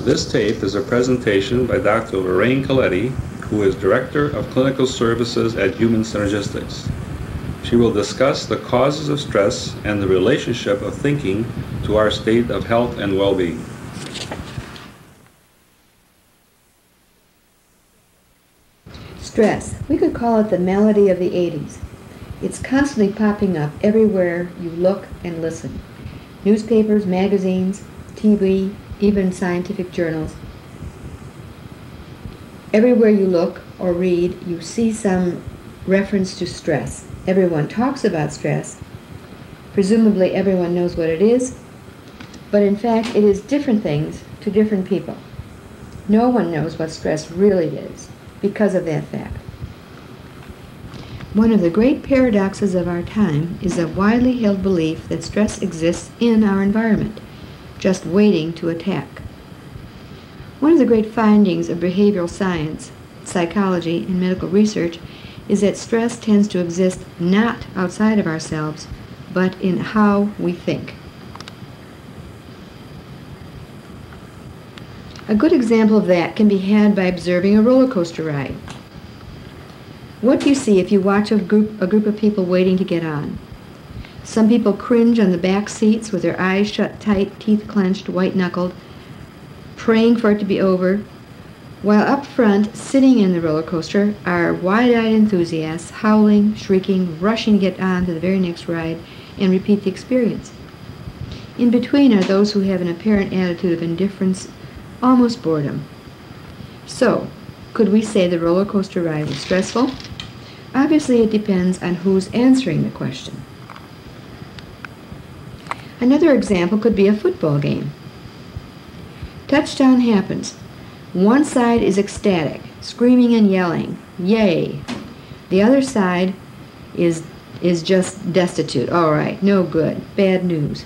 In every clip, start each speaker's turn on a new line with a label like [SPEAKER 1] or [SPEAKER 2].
[SPEAKER 1] This tape is a presentation by Dr. Lorraine Coletti, who is Director of Clinical Services at Human Synergistics. She will discuss the causes of stress and the relationship of thinking to our state of health and well-being.
[SPEAKER 2] Stress. We could call it the melody of the 80s. It's constantly popping up everywhere you look and listen. Newspapers, magazines, TV, even scientific journals. Everywhere you look or read, you see some reference to stress. Everyone talks about stress. Presumably everyone knows what it is, but in fact it is different things to different people. No one knows what stress really is because of that fact. One of the great paradoxes of our time is a widely held belief that stress exists in our environment, just waiting to attack. One of the great findings of behavioral science, psychology, and medical research is that stress tends to exist not outside of ourselves, but in how we think. A good example of that can be had by observing a roller coaster ride. What do you see if you watch a group of people waiting to get on? Some people cringe on the back seats with their eyes shut tight, teeth clenched, white-knuckled, praying for it to be over, while up front, sitting in the roller coaster, are wide-eyed enthusiasts, howling, shrieking, rushing to get on to the very next ride and repeat the experience. In between are those who have an apparent attitude of indifference, almost boredom. So, could we say the roller coaster ride was stressful? Obviously, it depends on who's answering the question. Another example could be a football game. Touchdown happens. One side is ecstatic, screaming and yelling, "Yay!" The other side is just destitute. All right, no good, bad news.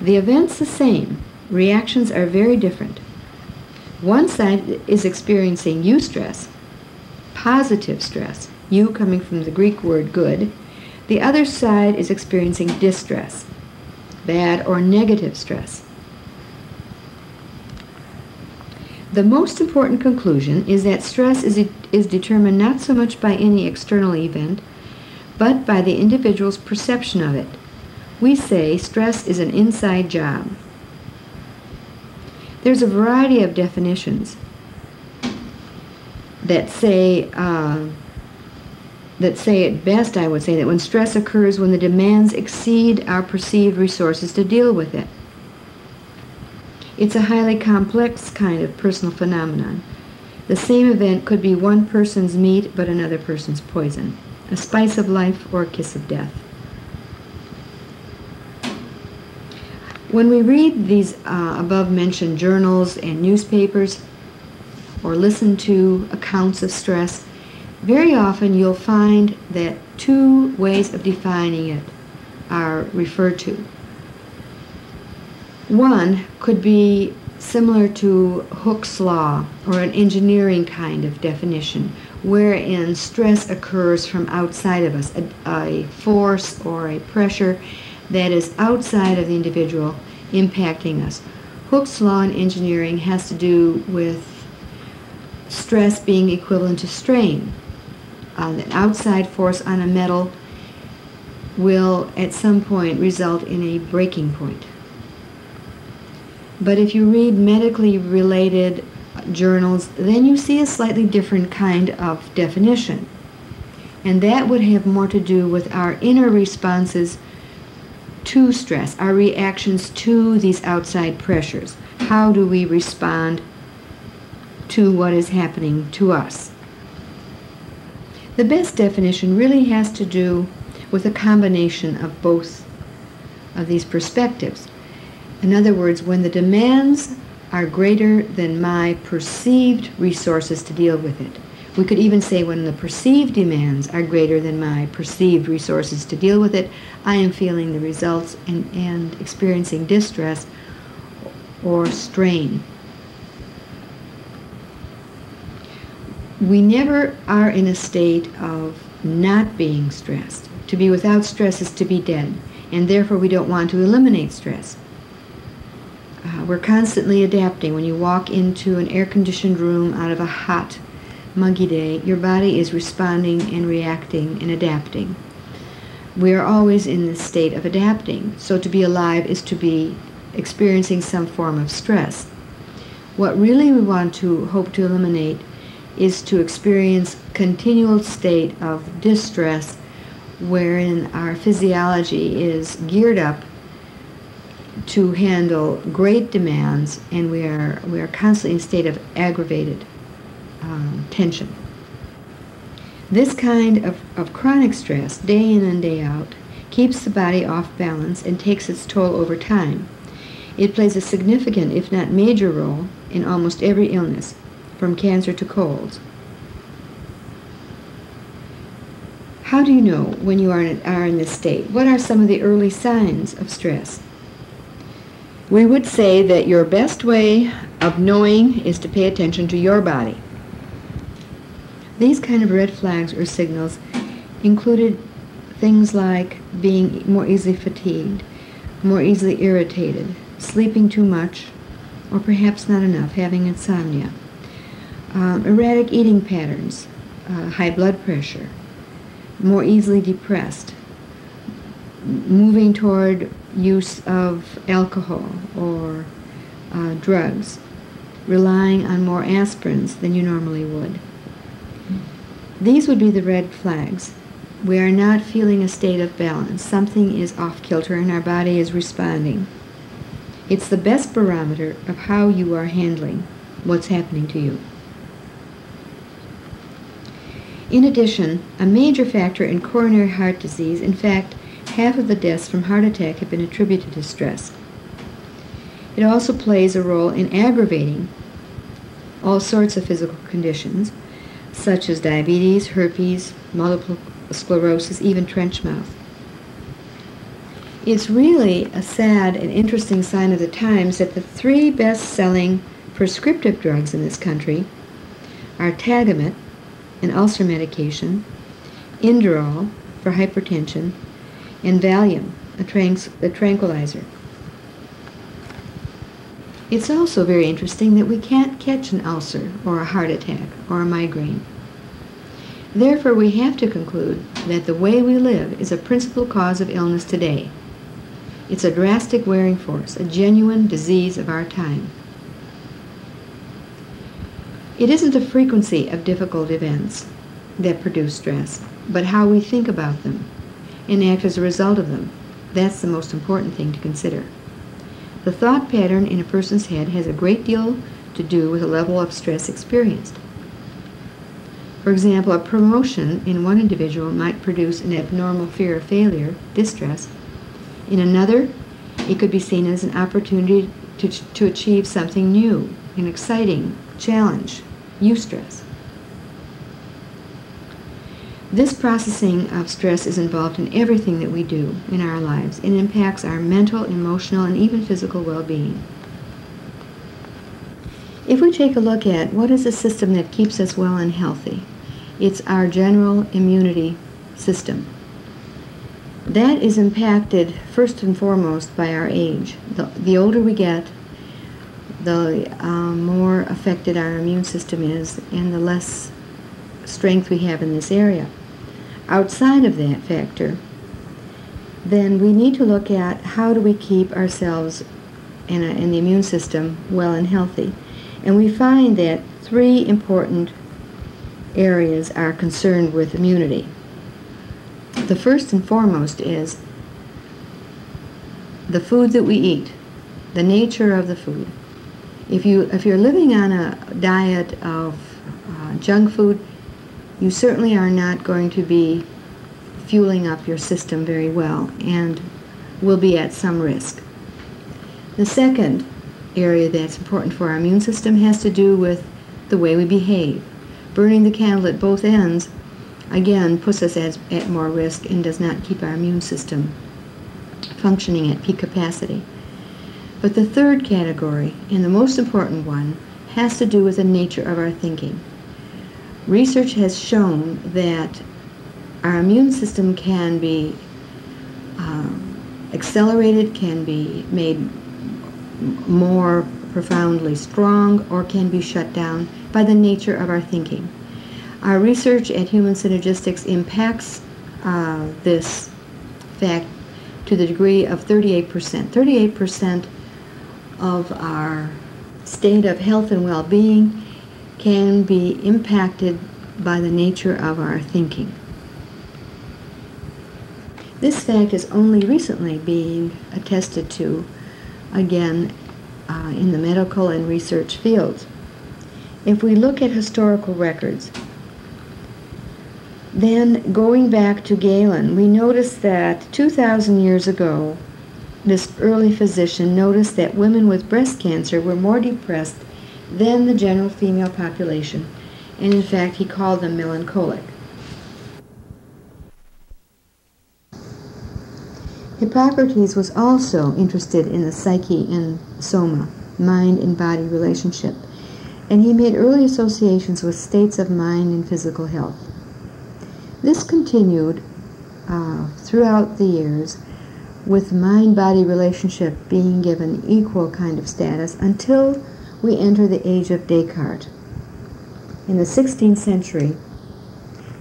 [SPEAKER 2] The event's the same. Reactions are very different. One side is experiencing eustress, positive stress, eu coming from the Greek word good. The other side is experiencing distress, bad or negative stress. The most important conclusion is that stress is determined not so much by any external event, but by the individual's perception of it. We say stress is an inside job. There's a variety of definitions that say at best, I would say, that when stress occurs when the demands exceed our perceived resources to deal with it. It's a highly complex kind of personal phenomenon. The same event could be one person's meat but another person's poison, a spice of life or a kiss of death. When we read these above-mentioned journals and newspapers or listen to accounts of stress, very often you'll find that two ways of defining it are referred to. One could be similar to Hooke's law or an engineering kind of definition, wherein stress occurs from outside of us, a force or a pressure that is outside of the individual impacting us. Hooke's law in engineering has to do with stress being equivalent to strain. An outside force on a metal will at some point result in a breaking point. But if you read medically related journals, then you see a slightly different kind of definition. And that would have more to do with our inner responses to stress, our reactions to these outside pressures. How do we respond to what is happening to us? The best definition really has to do with a combination of both of these perspectives. In other words, when the demands are greater than my perceived resources to deal with it. We could even say when the perceived demands are greater than my perceived resources to deal with it, I am feeling the results and experiencing distress or strain. We never are in a state of not being stressed. To be without stress is to be dead, and therefore we don't want to eliminate stress. We're constantly adapting. When you walk into an air-conditioned room out of a hot, muggy day, your body is responding and reacting and adapting. We are always in this state of adapting. So to be alive is to be experiencing some form of stress. What really we want to hope to eliminate is to experience continual state of distress wherein our physiology is geared up to handle great demands, and we are constantly in a state of aggravated tension. This kind of chronic stress, day in and day out, keeps the body off balance and takes its toll over time. It plays a significant, if not major, role in almost every illness, from cancer to colds. How do you know when you are in this state? What are some of the early signs of stress? We would say that your best way of knowing is to pay attention to your body. These kind of red flags or signals included things like being more easily fatigued, more easily irritated, sleeping too much, or perhaps not enough, having insomnia, erratic eating patterns, high blood pressure, more easily depressed, moving toward use of alcohol or drugs, relying on more aspirins than you normally would. These would be the red flags. We are not feeling a state of balance. Something is off kilter and our body is responding. It's the best barometer of how you are handling what's happening to you. In addition, a major factor in coronary heart disease, in fact, half of the deaths from heart attack have been attributed to stress. It also plays a role in aggravating all sorts of physical conditions, such as diabetes, herpes, multiple sclerosis, even trench mouth. It's really a sad and interesting sign of the times that the 3 best-selling prescriptive drugs in this country are Tagamet, an ulcer medication, Inderol for hypertension, and Valium, a tranquilizer. It's also very interesting that we can't catch an ulcer or a heart attack or a migraine. Therefore, we have to conclude that the way we live is a principal cause of illness today. It's a drastic wearing force, a genuine disease of our time. It isn't the frequency of difficult events that produce stress, but how we think about them and act as a result of them. That's the most important thing to consider. The thought pattern in a person's head has a great deal to do with the level of stress experienced. For example, a promotion in one individual might produce an abnormal fear of failure, distress. In another, it could be seen as an opportunity to achieve something new, an exciting challenge, eustress. This processing of stress is involved in everything that we do in our lives. It impacts our mental, emotional, and even physical well-being. If we take a look at what is the system that keeps us well and healthy, it's our general immunity system. That is impacted first and foremost by our age. The older we get, the more affected our immune system is, and the less strength we have in this area. Outside of that factor, then we need to look at how do we keep ourselves and the immune system well and healthy. And we find that 3 important areas are concerned with immunity. The first and foremost is the food that we eat, the nature of the food. If you're living on a diet of junk food, you certainly are not going to be fueling up your system very well and will be at some risk. The second area that's important for our immune system has to do with the way we behave. Burning the candle at both ends, again, puts us at more risk and does not keep our immune system functioning at peak capacity. But the third category, and the most important one, has to do with the nature of our thinking. Research has shown that our immune system can be accelerated, can be made more profoundly strong or can be shut down by the nature of our thinking. Our research at Human Synergistics impacts this fact to the degree of 38%. 38% of our state of health and well-being can be impacted by the nature of our thinking. This fact is only recently being attested to, again, in the medical and research fields. If we look at historical records, then going back to Galen, we notice that 2,000 years ago, this early physician noticed that women with breast cancer were more depressed than the general female population, and in fact he called them melancholic. Hippocrates was also interested in the psyche and soma, mind and body relationship, and he made early associations with states of mind and physical health. This continued throughout the years, with mind-body relationship being given equal kind of status until we enter the age of Descartes. In the 16th century,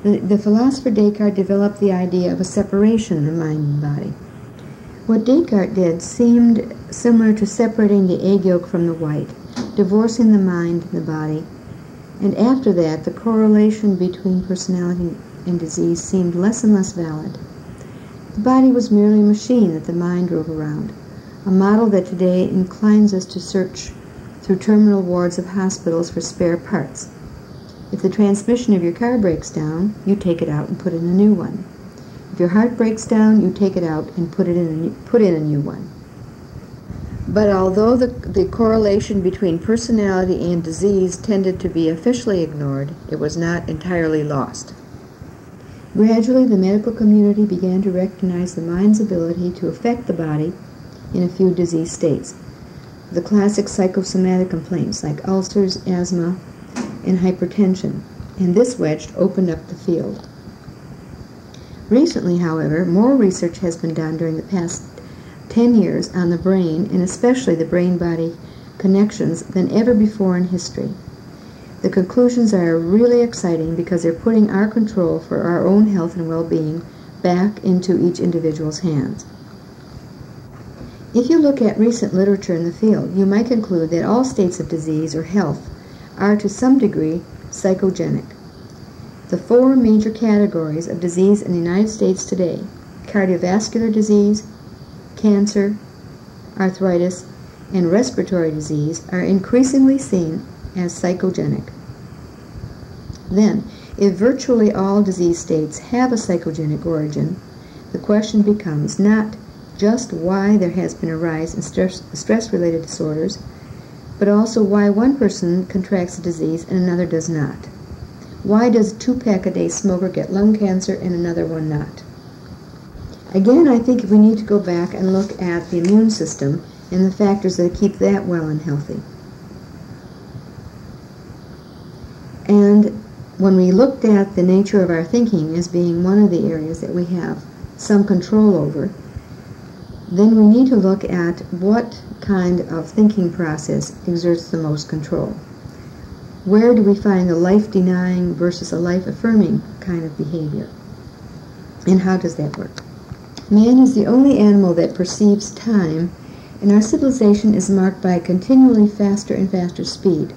[SPEAKER 2] the philosopher Descartes developed the idea of a separation of mind and body. What Descartes did seemed similar to separating the egg yolk from the white, divorcing the mind and the body, and after that the correlation between personality and disease seemed less and less valid. The body was merely a machine that the mind drove around, a model that today inclines us to search through terminal wards of hospitals for spare parts. If the transmission of your car breaks down, you take it out and put in a new one. If your heart breaks down, you take it out and put in a new one. But although the correlation between personality and disease tended to be officially ignored, it was not entirely lost. Gradually, the medical community began to recognize the mind's ability to affect the body in a few disease states. The classic psychosomatic complaints like ulcers, asthma, and hypertension, and this wedge opened up the field. Recently, however, more research has been done during the past 10 years on the brain, and especially the brain-body connections, than ever before in history. The conclusions are really exciting because they're putting our control for our own health and well-being back into each individual's hands. If you look at recent literature in the field, you might conclude that all states of disease or health are to some degree psychogenic. The four major categories of disease in the United States today, cardiovascular disease, cancer, arthritis, and respiratory disease, are increasingly seen as psychogenic. Then, if virtually all disease states have a psychogenic origin, the question becomes not just why there has been a rise in stress-related disorders, but also why one person contracts a disease and another does not. Why does a 2-pack-a-day smoker get lung cancer and another one not? Again, I think we need to go back and look at the immune system and the factors that keep that well and healthy. And when we looked at the nature of our thinking as being one of the areas that we have some control over, then we need to look at what kind of thinking process exerts the most control. Where do we find the life-denying versus a life-affirming kind of behavior? And how does that work? Man is the only animal that perceives time, and our civilization is marked by a continually faster and faster speed.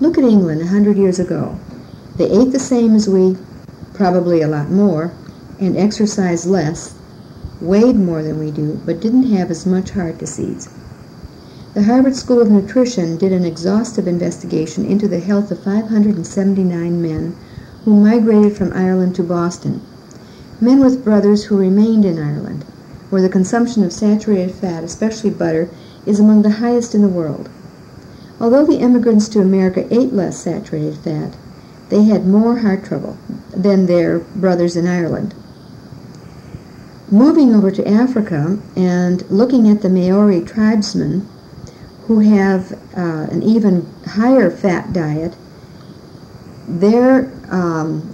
[SPEAKER 2] Look at England 100 years ago. They ate the same as we, probably a lot more, and exercised less, weighed more than we do, but didn't have as much heart disease. The Harvard School of Nutrition did an exhaustive investigation into the health of 579 men who migrated from Ireland to Boston. Men with brothers who remained in Ireland, where the consumption of saturated fat, especially butter, is among the highest in the world. Although the immigrants to America ate less saturated fat, they had more heart trouble than their brothers in Ireland. Moving over to Africa and looking at the Maori tribesmen who have an even higher fat diet, their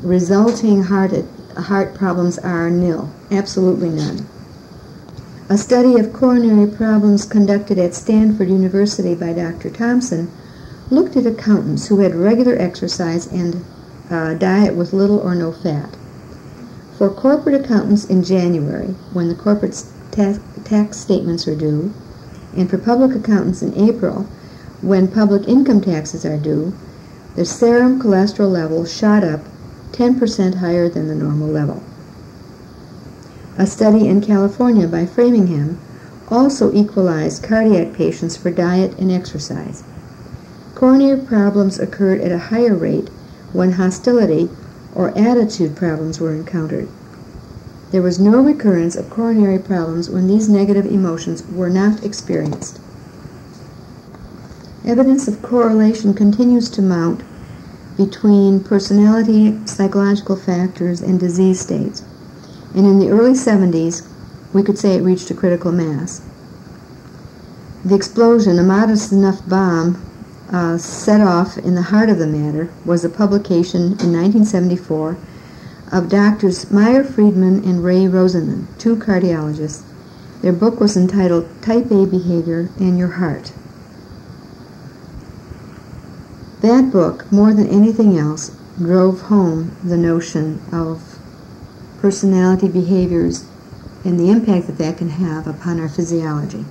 [SPEAKER 2] resulting heart problems are nil, absolutely none. A study of coronary problems conducted at Stanford University by Dr. Thompson looked at accountants who had regular exercise and diet with little or no fat. For corporate accountants in January, when the corporate tax statements are due, and for public accountants in April, when public income taxes are due, the serum cholesterol level shot up 10% higher than the normal level. A study in California by Framingham also equalized cardiac patients for diet and exercise. Coronary problems occurred at a higher rate when hostility or attitude problems were encountered. There was no recurrence of coronary problems when these negative emotions were not experienced. Evidence of correlation continues to mount between personality, psychological factors, and disease states. And in the early 70s, we could say it reached a critical mass. The explosion, a modest enough bomb set off in the heart of the matter, was a publication in 1974 of Drs. Meyer Friedman and Ray Rosenman, two cardiologists. Their book was entitled Type A Behavior and Your Heart. That book, more than anything else, drove home the notion of personality behaviors and the impact that that can have upon our physiology.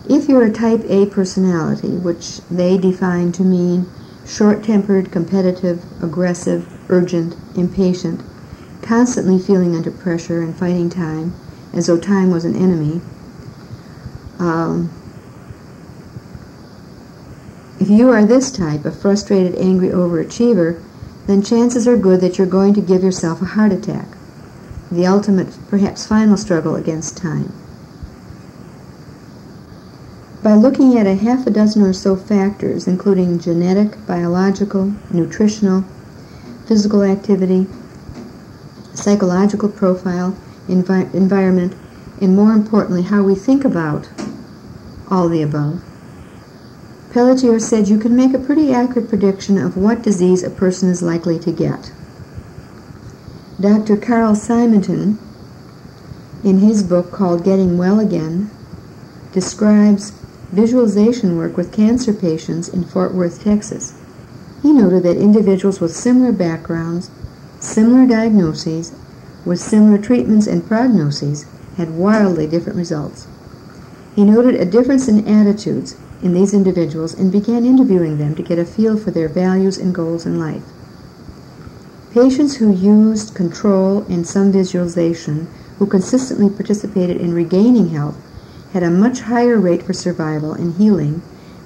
[SPEAKER 2] If you're a type A personality, which they define to mean short-tempered, competitive, aggressive, urgent, impatient, constantly feeling under pressure and fighting time as though time was an enemy, if you are this type, a frustrated, angry overachiever, then chances are good that you're going to give yourself a heart attack, the ultimate, perhaps final struggle against time. By looking at a half a dozen or so factors, including genetic, biological, nutritional, physical activity, psychological profile, environment, and more importantly, how we think about all the above, Pelletier said you can make a pretty accurate prediction of what disease a person is likely to get. Dr. Carl Simonton, in his book called Getting Well Again, describes visualization work with cancer patients in Fort Worth, Texas. He noted that individuals with similar backgrounds, similar diagnoses, with similar treatments and prognoses had wildly different results. He noted a difference in attitudes in these individuals and began interviewing them to get a feel for their values and goals in life. Patients who used control and some visualization, who consistently participated in regaining health, had a much higher rate for survival and healing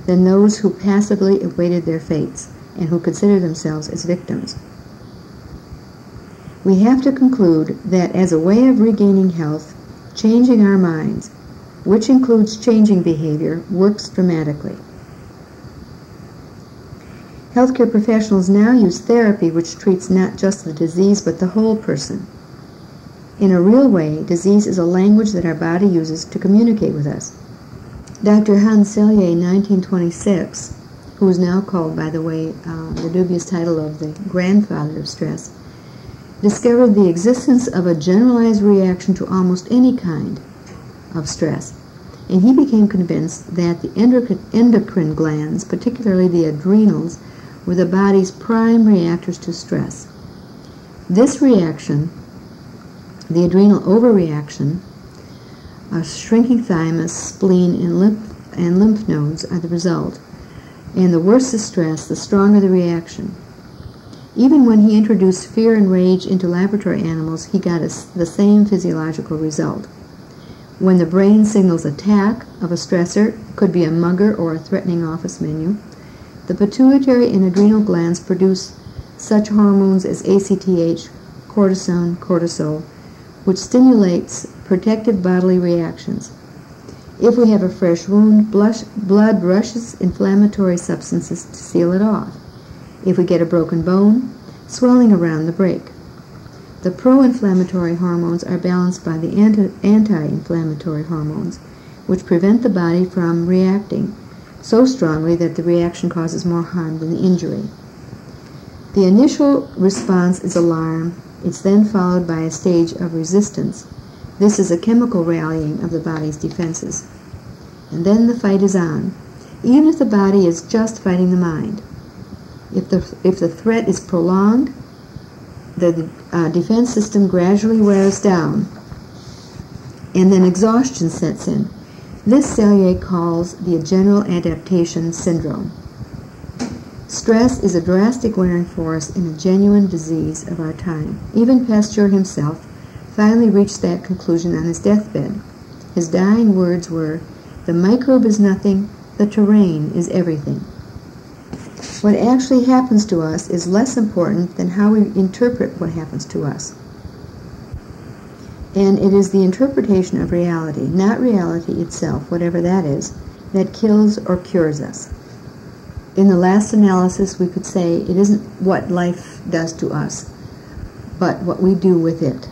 [SPEAKER 2] than those who passively awaited their fates and who considered themselves as victims. We have to conclude that as a way of regaining health, changing our minds, which includes changing behavior, works dramatically. Healthcare professionals now use therapy which treats not just the disease but the whole person. In a real way, disease is a language that our body uses to communicate with us. Dr. Hans Selye in 1926, who is now called, by the way, the dubious title of the grandfather of stress, discovered the existence of a generalized reaction to almost any kind of stress, and he became convinced that the endocrine glands, particularly the adrenals, were the body's prime reactors to stress. This reaction, the adrenal overreaction, a shrinking thymus, spleen, and lymph nodes are the result, and the worse the stress, the stronger the reaction. Even when he introduced fear and rage into laboratory animals, he got the same physiological result. When the brain signals attack of a stressor, could be a mugger or a threatening office menu, the pituitary and adrenal glands produce such hormones as ACTH, cortisone, cortisol, which stimulates protective bodily reactions. If we have a fresh wound, blood rushes inflammatory substances to seal it off. If we get a broken bone, swelling around the break. The pro-inflammatory hormones are balanced by the anti-inflammatory hormones, which prevent the body from reacting so strongly that the reaction causes more harm than the injury. The initial response is alarm. It's then followed by a stage of resistance, This is a chemical rallying of the body's defenses. And then the fight is on, even if the body is just fighting the mind. If the threat is prolonged, the defense system gradually wears down, and then exhaustion sets in. This Selye calls the general adaptation syndrome. Stress is a drastic wearing force and a genuine disease of our time. Even Pasteur himself finally reached that conclusion on his deathbed. His dying words were, "The microbe is nothing, the terrain is everything." What actually happens to us is less important than how we interpret what happens to us. And it is the interpretation of reality, not reality itself, whatever that is, that kills or cures us. In the last analysis, we could say it isn't what life does to us, but what we do with it.